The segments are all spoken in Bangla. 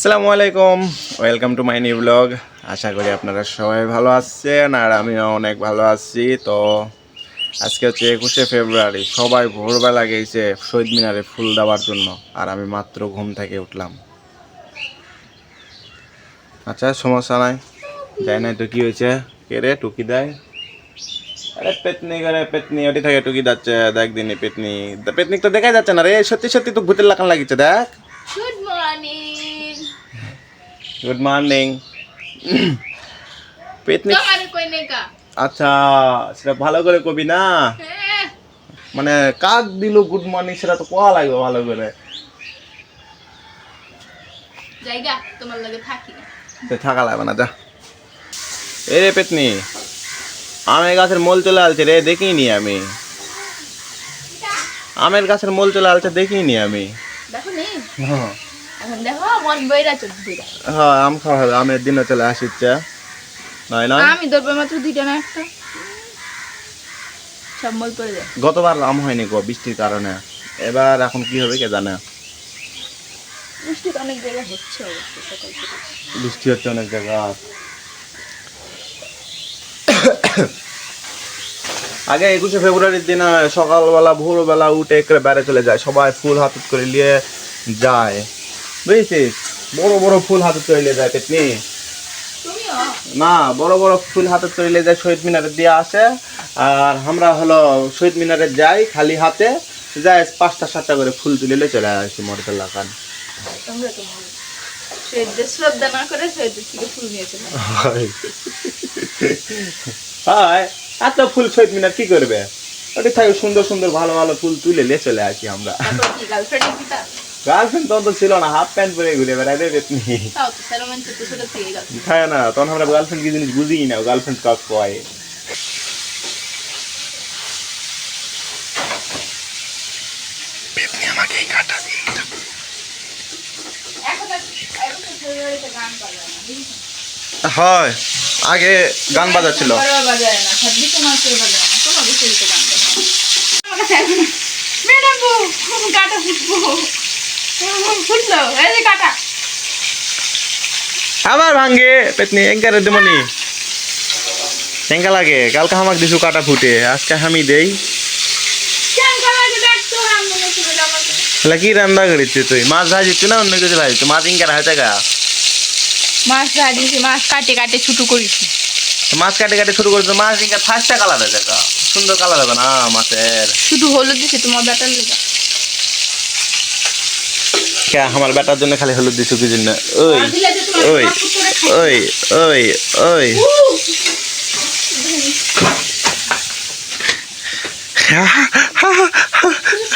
আসসালামু আলাইকুম, welcome to my new blog. আশা করি আপনারা সবাই ভালো আছেন আর আমিও অনেক ভালো আছি। তো আজকে হচ্ছে 21শে ফেব্রুয়ারি, সবাই ভোরবেলা গেছে শহীদ মিনারে ফুল দেওয়ার জন্য, আর আমি মাত্র ঘুম থেকে উঠলাম। আচ্ছা, সমস্যা নাই, যাই নাই তো কি হয়েছে? কে রে টুকি দেয়? আরে পেতনি করে, পেতনি ওটি থেকে টুকি যাচ্ছে। দেখ দিনই পেতনি, পেতনি তো দেখাই যাচ্ছে না রে, সত্যি সত্যি তো ভূতের লাগান লাগিছে। দেখ, গুড মর্নিং। Good morning. পেতনি তোমার কই নেকা? আচ্ছা, সেটা ভালো করে কবি না, হ্যাঁ, মানে কাক দিল গুড মর্নিং সেটা তো কোয়া লাগবে ভালো করে। জায়গা তোমার লাগে থাকি না। তো থাকা লাগবে না, যা। এ রে পেতনি, আমের গাছের মোল চলে আসছে রে, দেখিনি আমি। আমের গাছের মোল চলে আসছে, দেখিনি আমি। দেখো নি, হ্যাঁ এখন দেখো মন বইরা চোখ দুইটা। হ্যাঁ, আম খাওয়া হবে, আমের দিনও চলে আসছে। নয় নয়, আমি ধরবে মাত্র দুইটা না একটা, সব মল পড়ে যায়। গতবার আম হয়নি গো বৃষ্টির কারণে, এবার এখন কি হবে কে জানে। বৃষ্টি তো অনেক জায়গায় হচ্ছে অবশ্য সকাল থেকে। বৃষ্টি হচ্ছে অনেক জায়গা। আগে 21শে ফেব্রুয়ারির দিন সকালবেলা ভোরবেলা উঠে করে বেড়ে চলে যায়, সবাই ফুল হাতত করে নিয়ে যায়, বুঝেছিস? বড় বড় ফুল হাতত করে নিয়ে যায় পেতনি। তুমিও না, বড় বড় ফুল হাতত করে নিয়ে যায়, শহীদ মিনারে দিয়ে আসে। আর আমরা হলো শহীদ মিনারে যাই খালি হাতে, যাই 5টা 7টা করে ফুল তুলে নিয়ে চলে আসি মরতে লাগান। তোমরা তো মনে শহীদদের শ্রদ্ধা না করে শহীদদের থেকে ফুল নিয়েছিল। হয়, এত ফুল শহীদ মিনার কি করবে? ওটি থাকে সুন্দর সুন্দর ভালো ভালো ফুল তুলে নিয়ে চলে আসি আমরা। তারপর কি গার্লফ্রেন্ড দিতা? গার্লফ্রেন্ড তখন তো ছিল না, হাফ প্যান্ট পরে ঘুরে বেড়াই রে পেতনি। তাও তো সেরোমান ছোট ছোট থেকে গার্লফ্রেন্ড। খায় না, তখন আমরা গার্লফ্রেন্ড কি জিনিস বুঝিই না, গার্লফ্রেন্ড কাউকে কয়। পেতনি আমাকে এই কাটা দিয়ে এখন এখন ফেব্রুয়ারিতে গান পারবে না, বুঝেছো? হয়, আগে গান বাজাচ্ছিল। বাজায় না, 26 মাসের বাজায় না, কোনো বিষয়তে গান বাজায় না। ম্যাডাম কাটা ফুটবো, ফুটলো এই যে কাটা। আবার ভাঙ্গে পেতনি এঙ্কারে দেমনি এঙ্কা লাগে। কালকে আমাকে দিছু কাটা ফুটে, আজকে আমি দেই। কেন কালাকে দেখতো আমি মনে করে আমাকে তাহলে কি রান্না করেছিস তুই? মাছ ভাজিস না অন্য কিছু ভাজিস? মাছ ইঙ্কার হাতে গা মাছ ভাজিছি, মাছ কাটে কাটে ছুটু করেছি। মাছ কাটে কাটে শুরু করেছো, মাছ ইঙ্কার ফার্স্টটা কালার হয়ে যাবে, সুন্দর কালার হবে না মাছের। শুধু হলুদ দিছে তোমার বেটার লেগে। কে আমার বেটার জন্য খালি হলুদ দিছু কি জন্য? ওই ওই ওই ওই ওই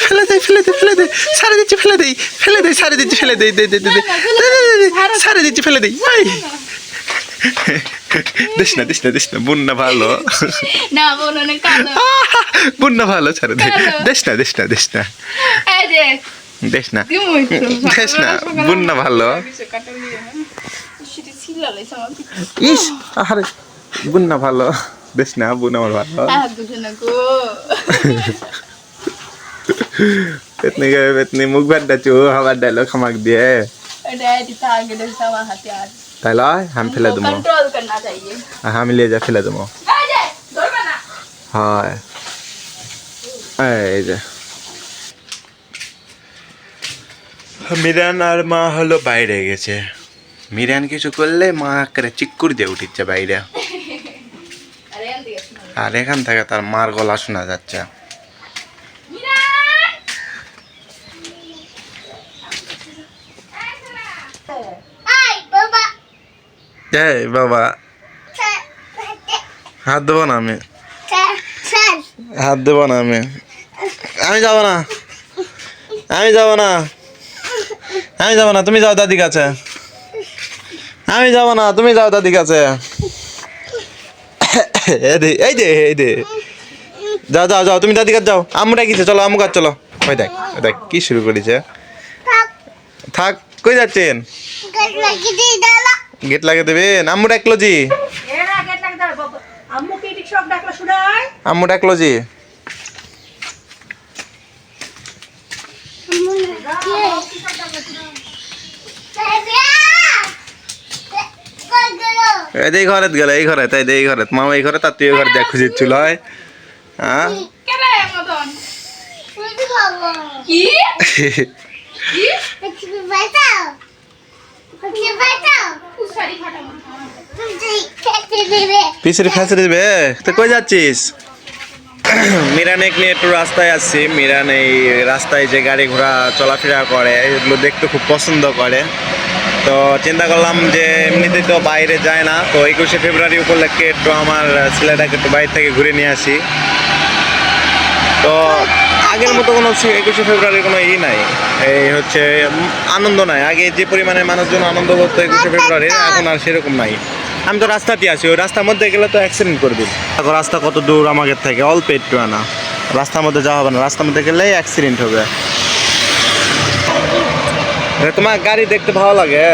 ফেলে দে ফেলে দে ফেলে দে, সারে দিচ্ছি ফেলে দেই, ফেলে দেই সারে দিচ্ছি ফেলে দেই, দে দে দে সারে দিচ্ছি ফেলে দেই। ওই দিস না দিস না দিস না, বুন না ভালো, না বলো না কালো। বুন না ভালো, ছাড়ে দে, দিস না দিস না দিস না এই যে দিস না দিমই তো দিস না, বুন না ভালো। কাটা নিয়ে সেটা ছিলালাইছ আমাকে। ইস আরে বুন না ভালো, দিস না, বুন আমার ভালো। দুজন গো পেতনি গে পেতনি মুখ বাদ দাচু, আবার ডায়লগ খামাক দিয়ে এটা দিতা আগে দেখতা আমার হাতে আর তাই লয় আমি ফেলে দেবো। कंट्रोल करना चाहिए। আমি লিয়ে যা ফেলে দেবো। এই যে ধরবা না। হয়, এই যে মিরান আর মা হলো বাইরে গেছে। মিরান কিছু করলে মা করে চিক্কুর দিয়ে উঠিচ্ছে বাইরে, আরে আন দিস না। আর এখান থেকে তার মার গলা শোনা যাচ্ছে। মিরান আই বাবা এই বাবা, হাত দেবো না আমি, হাত দেবো না আমি, আমি যাবো না, আমি যাবো না, আমি যাবো না, তুমি যাও দাদি কাছে, আমি যাবো না, তুমি যাও দাদি কাছে। এই দে এই দে, যাও যাও যাও তুমি দাদি কাছে যাও, আম্মু ডাকিছে, চলো আম্মু কাছে চলো। ওই দেখ ওই দেখ কি শুরু করেছে। থাক, কই যাচ্ছেন? গেট লাগিয়ে দেবেন? আম্মু ডাকলো জি, আম্মু ডাকলো জি। এই ঘরে গেল এই ঘরে তাই এই ঘরে মামা এই ঘরে তার তুই এই ঘরে দেখ খুঁজিচ্ছিল হয় হ্যাঁ কেরে মদন কি কি উসারি ফাটা পিছনে ফেঁসে দিবে তো কই যাচ্ছিস মিরানেক নিয়ে একটু রাস্তায় আসছি মিরান এই রাস্তায় যে গাড়ি ঘোড়া চলাফেরা করে এগুলো দেখতে খুব পছন্দ করে তো চিন্তা করলাম যে এমনিতেই তো বাইরে যায় না তো 21শে ফেব্রুয়ারি উপলক্ষে একটু আমার ছেলেটাকে একটু বাইরে থেকে ঘুরে নিয়ে আসি তো আগের মতো কোনো 21শে ফেব্রুয়ারি কোনো নাই এই হচ্ছে আনন্দ নাই আগে যে পরিমাণে মানুষজন আনন্দ করতো 21শে ফেব্রুয়ারি এখন আর সেরকম নাই আমি তো রাস্তাতে আছি ওই রাস্তার মধ্যে গেলে তো অ্যাক্সিডেন্ট করবি দেখো রাস্তা কত দূর আমাদের থেকে অল্প একটু আনা রাস্তার মধ্যে যাওয়া হবে না রাস্তার মধ্যে গেলেই অ্যাক্সিডেন্ট হবে তোমার গাড়ি দেখতে ভালো লাগে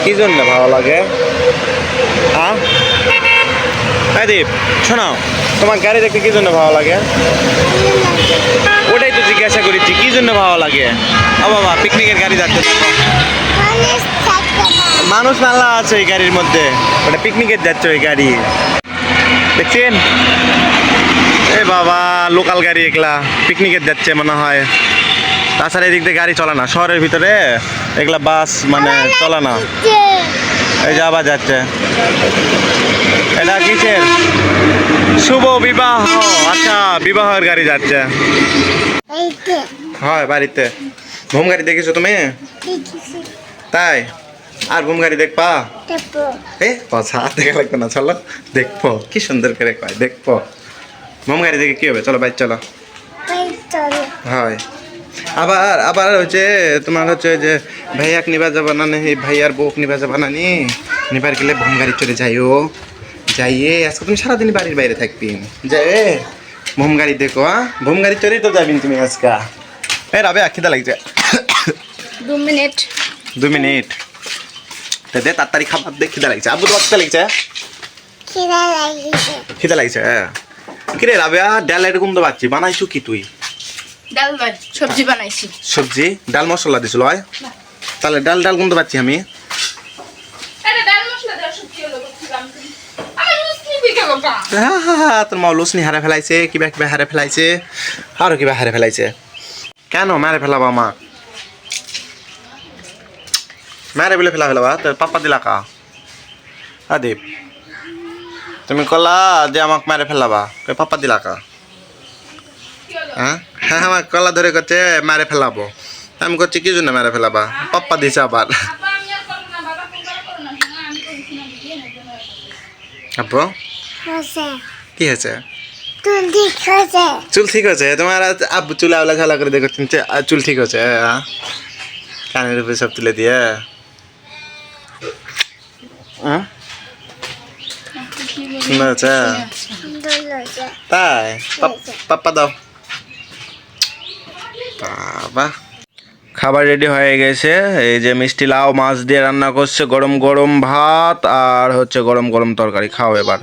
কি জন্য ভালো লাগে হ্যাঁ দীপ শোনাও তোমার গাড়ি দেখতে কি জন্য ভালো লাগে ওটাই তো জিজ্ঞাসা করেছি কি জন্য ভালো লাগে ও বাবা পিকনিকের গাড়ি যাচ্ছে মানুষ মেলা আছে এই গাড়ির মধ্যে ওটা পিকনিকের যাচ্ছে ওই গাড়ি দেখছেন এ বাবা লোকাল গাড়ি এগুলা পিকনিকের যাচ্ছে মনে হয় তাছাড়া এদিক দিয়ে গাড়ি চলে না শহরের ভিতরে এগুলা বাস মানে চলে না এই যে আবার যাচ্ছে এটা কিসের শুভ বিবাহ আচ্ছা বিবাহের গাড়ি যাচ্ছে হয় বাড়িতে ঘুম গাড়ি দেখেছো তুমি তাই আর ঘুম গাড়ি দেখবা আচ্ছা দেখা লাগবে না চলো দেখবো কি সুন্দর করে কয় দেখবো ঘুম গাড়ি দেখে কি হবে চলো বাইক চলো হয় আবার আবার হচ্ছে তোমার হচ্ছে যে ভাইয়াক নিবা যাবা না এই ভাইয়ার বউক নিবা যাবা না নিবার গেলে ঘুম গাড়ি চলে যাইও যাইয়ে আজকে তুমি সারাদিন বাড়ির বাইরে থাকবি যাই ঘুম গাড়ি দেখো ঘুম গাড়ি চলেই তো যাবি তুমি আজকে এ রাবে খিদা লাগছে 2 মিনিট দে তাড়াতাড়ি খাবার দে খিদা লাগছে আবু তো খিদা লাগছে খিদা লাগছে কিরে রাবেয়া ডাল এরকম তো বাচ্চি বানাইছো কি তুই ডাল নয় সবজি বানাইছি সবজি ডাল মশলা দিছিল হয় তাহলে ডাল ডাল কোন তো পাচ্ছি আমি আরে ডাল মশলা দাও সবজি হলো আমি লুস কি দিকে বাবা তোর মা লুসনি হারে ফেলাইছে কিবা কিবা হারে ফেলাইছে আরো কিবা হারে ফেলাইছে কেন মারে ফেলাবা মা মারে বলে ফেলাবা তোর পাপা দিলা কা আদীপ তুমি কলা যে আমাকে মারে ফেলাবা পাপা দিলা কা হ্যাঁ হ্যাঁ আমার কলা ধরে করছে মারে ফেলাবো আমি করছি কি জন্য মারে ফেলাবা পাপ্পা দিছে আবার আপু কি হয়েছে চুল ঠিক হয়েছে তোমার আব্বু চুল আওলা ঝালা করে দেখো চুল ঠিক হয়েছে কানের উপরে সব তুলে দিয়ে সুন্দর হয়েছে তাই পাপ্পা দাও বাবা খাবার রেডি হয়ে গেছে এই যে মিষ্টি লাউ মাছ দিয়ে রান্না করছে গরম গরম ভাত আর হচ্ছে গরম গরম তরকারি খাও এবার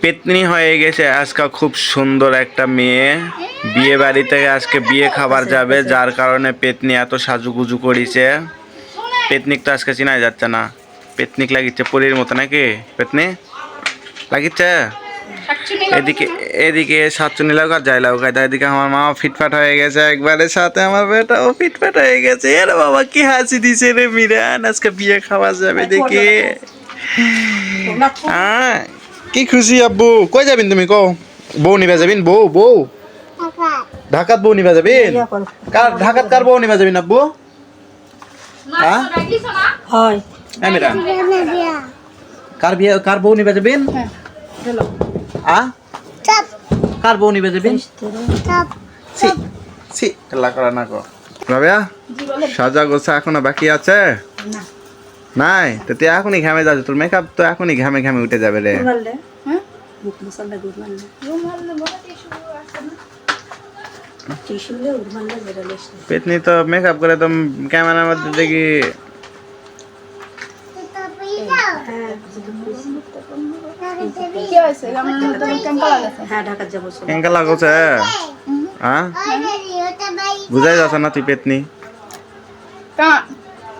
পেতনি হয়ে গেছে আজকে খুব সুন্দর একটা মেয়ে বিয়ে বাড়ি থেকে আজকে বিয়ে খাবার যাবে যার কারণে পেতনি এত সাজুগুজু করেছে পেতনিক তো আজকে চিনা যাচ্ছে না পেতনিক লাগিচ্ছে পরীর মতো নাকি পেতনি লাগিচ্ছে এদিকে এদিকে সাতচুনি লাউ আর যাই লাউ খাইতে এদিকে আমার মা ফিটফাট হয়ে গেছে একবারে সাথে আমার বেটাও ফিটফাট হয়ে গেছে এর বাবা কি হাসি দিছে রে মিরান আজকে বিয়ে খাওয়া যাবে দেখে কি খুশি আব্বু কই যাবেন তুমি কও বউ নিবা যাবেন বউ ঢাকাত বউ নিবা যাবেন ঢাকাত কার বউ নিবা যাবেন আব্বু হ্যাঁ হয় মিরান কার বউ নিবা যাবেন কার বউ নিবে যাবেন সাজা গোছা এখনো বাকি আছে নাই তো তুই এখনই ঘামে যাচ্ছে তোর মেকআপ তো এখনই ঘামে ঘামে উঠে যাবে রে পেতনি তো মেকআপ করে তো ক্যামেরার মধ্যে দেখি কেঙ্কা লাগছে বুঝাই যাচ্ছে না তুই পেতনি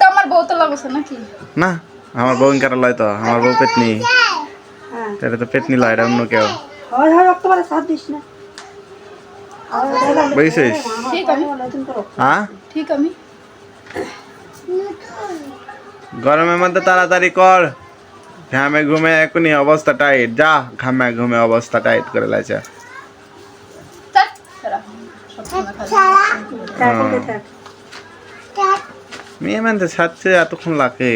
আমার বউ তো লাগছে নাকি না আমার বউ ইনকার লয় তো আমার বউ পেতনি তাহলে তো পেতনি লয় এটা অন্য কেউ বুঝছিস ঠিক আমি হ্যাঁ ঠিক আমি গরমের মধ্যে তাড়াতাড়ি কর ঘামে ঘুমে এখনই অবস্থা টাইট যা ঘামে ঘুমে অবস্থা টাইট করে লাইছে চল চলো সব মেয়ে মানতে সাজছে এতক্ষণ লাগে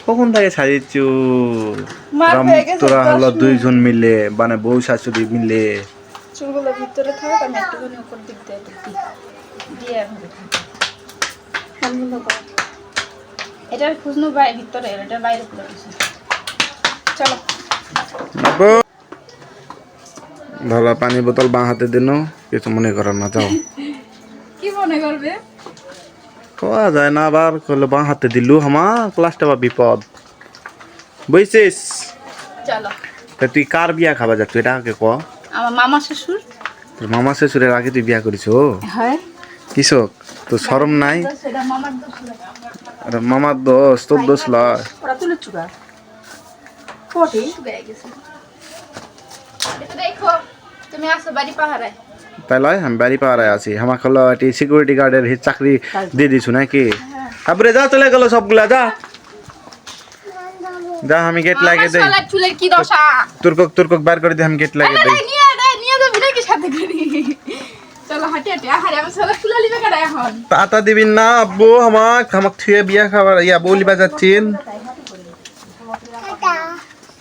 কখন থেকে সাজিয়েছু মার হয়ে গেছে, তোরা 10 হলো মিনিট। দুইজন মিলে মানে বউ শাশুড়ি মিলে চুলগুলো ভিতরে থাক আমি একটুখানি উপর দিক দিয়ে দিয়ে এভাবে এটার খুঁজনু ভিতরে এটা বাইরে পুরো কিছু চলো ভালো পানি বোতল বাঁ হাতে দিন কিছু মনে করার না যাও কি মনে করবে কোয়া যায় না আবার করলে বাঁ হাতে দিলু আমার ক্লাসটা বা বিপদ বুঝছিস চলো তা তুই কার বিয়া খাবা যাচ্ছ এটা আগে ক আমার মামা শ্বশুর তোর মামা শ্বশুরের আগে তুই বিয়া করিস হয় কৃষক তোর শরম নাই সেটা মামার দোষ না। আরে মামার দোষ তোর দোষ লয় ওরা তুলে চুগা কোটি বেয়ে গেছে এটা দেখো তুমি আসো বাড়ি পাহারায় তাই লয় আমি বাড়ি পাড়ায় আছি আমাকে হলো এটি সিকিউরিটি গার্ডের চাকরি দিয়ে দিছু নাকি তারপরে যা চলে গেল সবগুলা যা যা আমি গেট লাগিয়ে দেই আমার চুলের কি দশা তুর্কক বার করে দিই আমি গেট লাগিয়ে দেই নিয়ে যাবি নাকি সাথে করে চলো হাঁটে হাঁটে আহারে আমার সালা ফুলা লিবে কাটা এখন তাতা দিবিন না আব্বু আমাক থুয়ে বিয়া খাবার ইয়া বলি বাজাচ্ছেন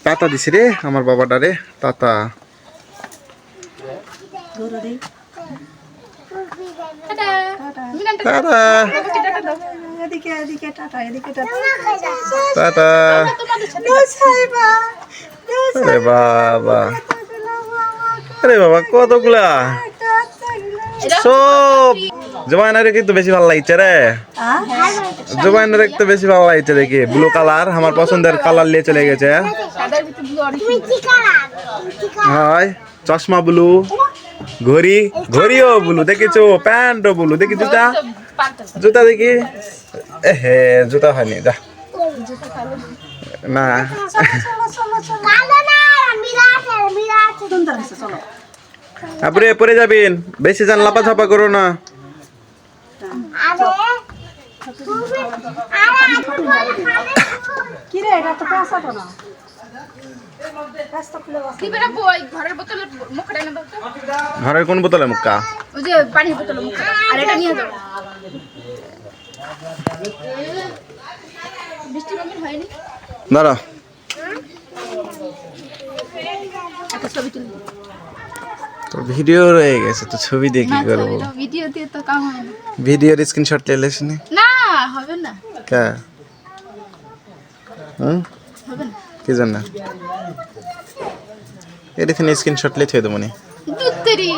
তাতা দিছি রে আমার বাবাটা রে তাতা টাটা মিনানটা তাতা টাটা দাও তাতা তোমাদের সাথে আরে বাবা আরে বাবা কতগুলা সব জোবাইনারে কিন্তু বেশি ভালো লাগছে রে জোবাইনারে একটু বেশি ভালো লাগছে দেখি ব্লু কালার আমার পছন্দের কালার নিয়ে চলে গেছে সাদার ভিতরে ব্লু অরেঞ্জ হয় চশমা ব্লু ঘড়িও ব্লু দেখেছো প্যান্টও ব্লু দেখি জুতা জুতা দেখি হে জুতা হয়নি যা না আপনি পরে যাবেন বেশি যান লাপা ছাপা করো না দিবে না বই ঘরের বোতলে মুখটা এনে দাও তো ঘরের কোন বোতলে মুক্কা ওই যে পানির বোতলে মুখ আর এটা নিয়ে যাও বৃষ্টি রঙিন হয়নি দাঁড়া একটা ছবি তুলবো তো ভিডিও রয়ে গেছে তো ছবি দিয়ে কি করবো ভিডিও দিয়ে তো কাম হয় না ভিডিওর স্ক্রিনশট লে লেছ নি না হবে না কে হবে না কি জান না এডিথিন স্ক্রিনশট লে থই দমনি দুত্তরি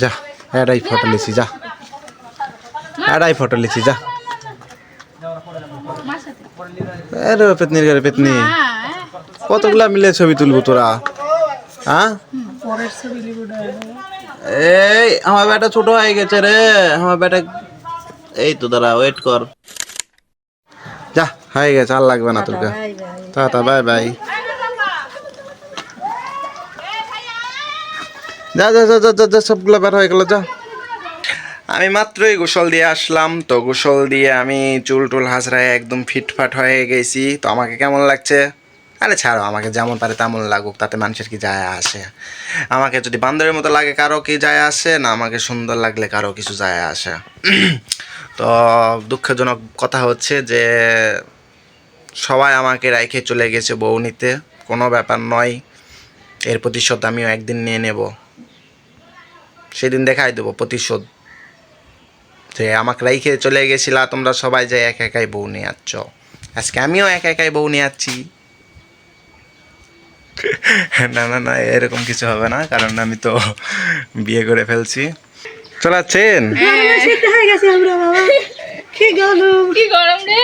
যা এডাই ফটো লিছি যা এডাই ফটো লিছি যা মার সাথে আরে পেতনির ঘরে পেতনি কতগুলা মিলে ছবি তুলবো তোরা হ্যাঁ এই আমার বেটা ছোট হয়ে গেছে রে আমার বেটা এই তো দাঁড়া ওয়েট কর যা হয়ে গেছে আর লাগবে না তোকে টাটা বাই বাই যা যা যা যা যা সবগুলো বের হয়ে গেল যা আমি মাত্রই গোসল দিয়ে আসলাম তো গোসল দিয়ে আমি চুল টুল হাজরায় একদম ফিটফাট হয়ে গেছি তো আমাকে কেমন লাগছে আরে ছাড়ো আমাকে যেমন পারে তেমন লাগুক তাতে মানুষের কি যায় আসে আমাকে যদি বান্দরের মতো লাগে কারো কি যায় আসে না আমাকে সুন্দর লাগলে কারো কিছু যায় আসে তো দুঃখজনক কথা হচ্ছে যে সবাই আমাকে রেখে চলে গেছে বউ নিতে কোনো ব্যাপার নয় এর প্রতিশোধ আমিও একদিন নিয়ে নেব সেদিন দেখাই দেবো প্রতিশোধ যে আমাকে রেখে চলে গেছিলা তোমরা সবাই যে একা একাই বউ নিয়ে যাচ্ছ আজকে আমিও একা একাই বউ নিয়ে যাচ্ছি না না না এরকম কিছু হবে না কারণ আমি তো বিয়ে করে ফেলছি চলাচ্ছেন কি গরম রে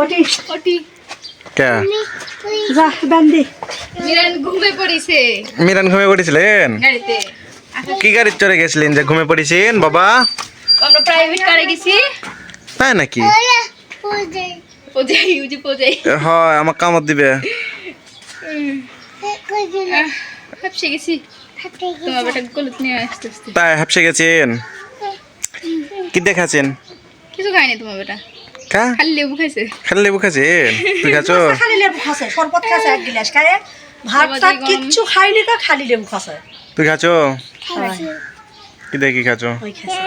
20 ওটি কে মিরান ঘুমিয়ে পড়িছে মিরান ঘুমিয়ে পড়েছিলেন গাড়িতে কি গাড়ি চড়ে গেছিলেন যে ঘুমিয়ে পড়েছেন বাবা আমরা প্রাইভেট কারে গেছি তাই নাকি? পোজাই উজি পোজাই হয় আমার কামত দিবে। হাপসে গেছি তোমার বেটা গলত নিয়ে আসতে আসতে তাই হাফসে গেছেন? কি দেখাছেন? কিছু খায়নি তোমার বেটা কা খালি লেবু খাইছে খালি লেবু খাচ্ছেন? তুই খাচ্ছো? খালি লেবু খাসে, শরবত খাসে এক গিলাস খায়, ভাত টাত কিচ্ছু খাইনি, তো খালি লেবু খাসে। তুই খাচ্ছো? কি দেখি খাচ্ছো? ওই খাসে,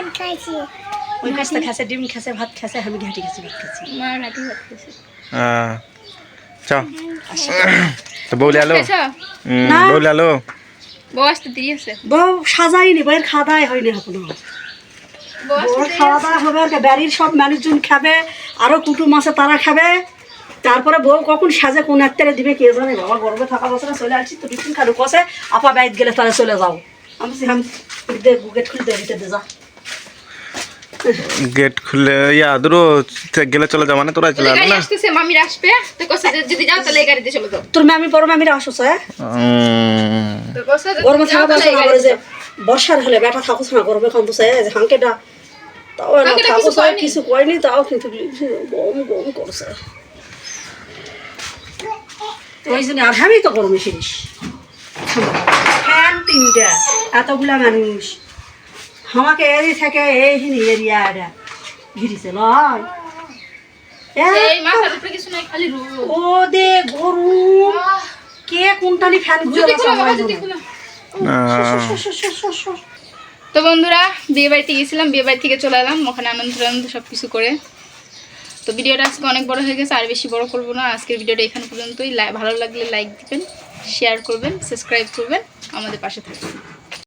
ওই খাসতে খাসে, ডিম খাসে, ভাত খাসে, আমি ঘাটি খাসি, ভাত খাসি। মার হাঁটি ভাত খাইছে চাও তো বৌলি আলো না। বৌলি আলো বউ আসতে দেরি আছে বউ সাজাইনি, বউয়ের খাওয়া দাওয়াই হয়নি এখনো। বউ আসতে বউর দেরি খাওয়া আছে। দাওয়া হবে, আর বাড়ির সব মানুষজন খাবে, আরো কুটুম আছে তারা খাবে। তারপরে বউ কখন সাজে কোন একটারে দিবে কে জানে। বাবা গর্বে থাকা বছরে চলে আসছি তো, টিফিন খালু কষে আপা বাইত গেলে তাহলে চলে যাও। আমি গেট খুলতে ভিতরে যা। গেট খুলে দূর গেলে চলে যাও মানে তোরা চলে ওই গাড়ি না? আসতেছে মামির আসবে তো কসে যদি যাও তাহলে এই গাড়িতে চলে যাও তোর মামি বড় মামিরা আসছে, হ্যাঁ? তো কসে যদি গরমে যাও থাকা তাহলে এই বছর গাড়িতে যে যাও। বর্ষার হলে বেটা থাকুস না, গরমে খামতো হাঁকেটা তাও না হাঁকেটা থাকুস, কিছু করেনি। কিছু করেনি, তাও কিন্তু গম গম করছে। ওই জন্য আর আমি তো গরমে ফিরিস ফ্যান 3টা, এতগুলা মানুষ আমাকে এরি থেকে এইখানে এরিয়া এটা ঘিরিছে লয়। এই মাথার উপরে কিছু নাই খালি রোদ ও দে গরম, কে কোনটানি ফ্যান ঘুরে যদি বসে খুলো বাবা আমার যদি জন্য। খুলো তো বন্ধুরা বিয়ে বাড়িতে গেছিলাম, বিয়ে বাড়ি থেকে চলে এলাম, ওখানে আনন্দ সব কিছু করে। তো ভিডিওটা আজকে অনেক বড় হয়ে গেছে, আর বেশি বড় করবো না। আজকের ভিডিওটা এখানে পর্যন্তই। ভালো লাগলে লাইক দিবেন, শেয়ার করবেন, সাবস্ক্রাইব করবেন, আমাদের পাশে থাকবেন।